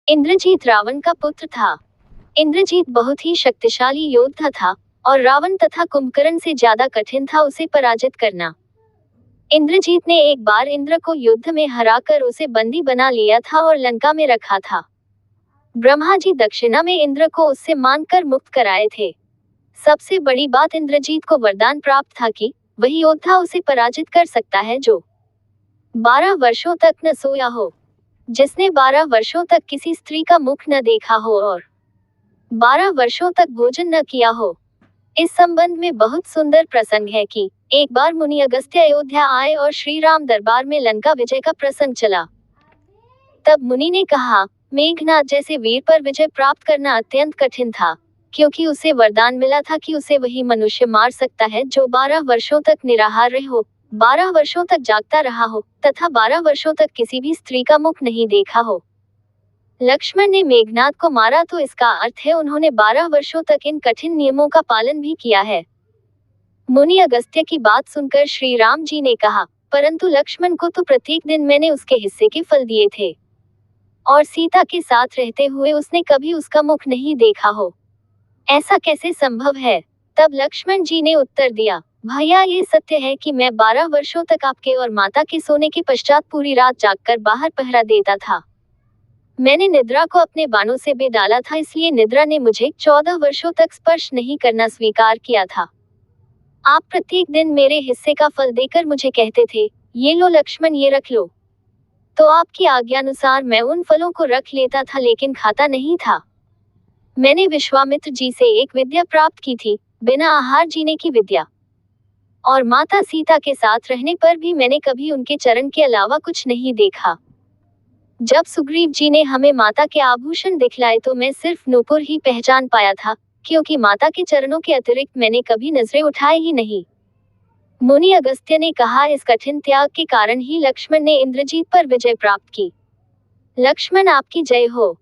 इंद्रजीत रावण का पुत्र था। इंद्रजीत बहुत ही शक्तिशाली योद्धा था और रावण तथा कुंभकर्ण से ज्यादा कठिन था उसे पराजित करना। इंद्रजीत ने एक बार इंद्र को युद्ध में हराकर उसे बंदी बना लिया था और लंका में रखा था। ब्रह्मा जी दक्षिणा में इंद्र को उससे मानकर मुक्त कराए थे। सबसे बड़ी बात इंद्रजीत को वरदान प्राप्त था कि वही योद्धा उसे पराजित कर सकता है जो 12 वर्षों तक न सोया हो, जिसने 12 वर्षों तक किसी स्त्री का मुख न देखा हो और 12 वर्षों तक भोजन न किया हो। इस संबंध में बहुत सुंदर प्रसंग है कि एक बार मुनि अगस्त्य अयोध्या आए और श्री राम दरबार में लंका विजय का प्रसंग चला। तब मुनि ने कहा, मेघनाद जैसे वीर पर विजय प्राप्त करना अत्यंत कठिन था, क्योंकि उसे वरदान मिला था कि उसे वही मनुष्य मार सकता है जो 12 वर्षों तक निराहार रहे हो, 12 वर्षों तक जागता रहा हो तथा 12 वर्षों तक किसी भी स्त्री का मुख नहीं देखा हो। लक्ष्मण ने मेघनाद को मारा तो इसका अर्थ है उन्होंने 12 वर्षों तक इन कठिन नियमों का पालन भी किया है। मुनि अगस्त्य की बात सुनकर श्री राम जी ने कहा, परंतु लक्ष्मण को तो प्रत्येक दिन मैंने उसके हिस्से के फल दिए थे और सीता के साथ रहते हुए उसने कभी उसका मुख नहीं देखा हो। ऐसा कैसे संभव है? तब लक्ष्मण जी ने उत्तर दिया, भैया ये सत्य है कि मैं 12 वर्षों तक आपके और माता के सोने के पश्चात पूरी रात जागकर बाहर पहरा देता था। मैंने निद्रा को अपने बाणों से बेडाला था, इसलिए निद्रा ने मुझे 14 वर्षों तक स्पर्श नहीं करना स्वीकार किया था। आप प्रत्येक दिन मेरे हिस्से का फल देकर मुझे कहते थे, ये लो लक्ष्मण ये रख लो। तो आपकी आज्ञानुसार मैं उन फलों को रख लेता था लेकिन खाता नहीं था। मैंने विश्वामित्र जी से एक विद्या प्राप्त की थी, बिना आहार जीने की विद्या। और माता सीता के साथ रहने पर भी मैंने कभी उनके चरण के अलावा कुछ नहीं देखा। जब सुग्रीव जी ने हमें माता के आभूषण दिखलाए तो मैं सिर्फ नूपुर ही पहचान पाया था, क्योंकि माता के चरणों के अतिरिक्त मैंने कभी नजरें उठाए ही नहीं। मुनि अगस्त्य ने कहा, इस कठिन त्याग के कारण ही लक्ष्मण ने इंद्रजीत पर विजय प्राप्त की। लक्ष्मण आपकी जय हो।